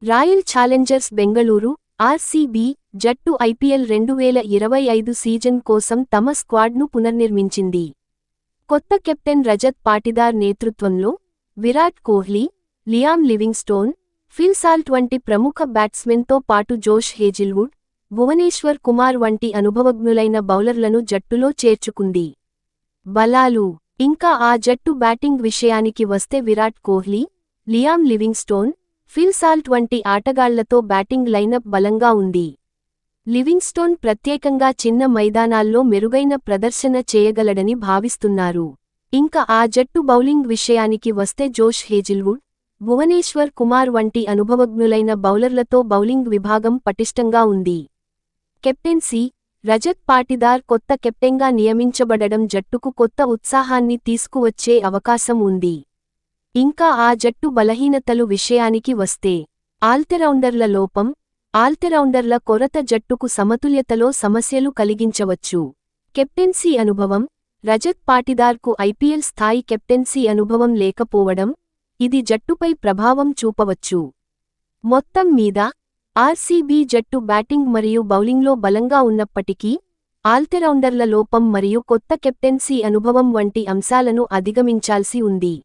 Royal Challengers Bengaluru RCB జట్టు IPL 2025 season కోసం తమ స్క్వాడ్ను పునర్నిర్మించింది. కొత్త కెప్టెన్ రజత్ పాటిదార్ నేతృత్వంలో Virat Kohli, Liam Livingstone, Phil Salt వంటి ప్రముఖ బ్యాట్స్మెన్తో పాటు జోష్ హేజిల్వుడ్, భువనేశ్వర్ కుమార్ వంటి అనుభవజ్ఞులైన బౌలర్లను జట్టులో చేర్చుకుంది. బలాలు ఇంకా ఆ జట్టు బ్యాటింగ్ విషయానికి వస్తే Virat Kohli, Liam Livingstone, Phil Salt వంటి ఆటగాళ్లతో బ్యాటింగ్ లైనప్ బలంగా ఉంది. లివింగ్స్టోన్ ప్రత్యేకంగా చిన్న మైదానాల్లో మెరుగైన ప్రదర్శన చేయగలడని భావిస్తున్నారు. ఇంకా ఆ జట్టు బౌలింగ్ విషయానికి వస్తే జోష్ హేజిల్వుడ్, భువనేశ్వర్ కుమార్ వంటి అనుభవజ్ఞులైన బౌలర్లతో బౌలింగ్ విభాగం పటిష్టంగా ఉంది. కెప్టెన్సీ రజత్ పాటిదార్ కొత్త కెప్టెన్గా నియమించబడడం జట్టుకు కొత్త ఉత్సాహాన్ని తీసుకువచ్చే అవకాశం ఉంది. ఇంకా ఆ జట్టు బలహీనతలు విషయానికి వస్తే ఆల్రౌండర్ల లోపం, ఆల్రౌండర్ల కొరత జట్టుకు సమతుల్యతలో సమస్యలు కలిగించవచ్చు. కెప్టెన్సీ అనుభవం రజత్ పాటిదార్కు ఐపీఎల్ స్థాయి కెప్టెన్సీ అనుభవం లేకపోవడం, ఇది జట్టుపై ప్రభావం చూపవచ్చు. మొత్తం మీద ఆర్సీబీ జట్టు బ్యాటింగ్ మరియు బౌలింగ్లో బలంగా ఉన్నప్పటికీ, ఆల్రౌండర్ల లోపం మరియు కొత్త కెప్టెన్సీ అనుభవం వంటి అంశాలను అధిగమించాల్సి ఉంది.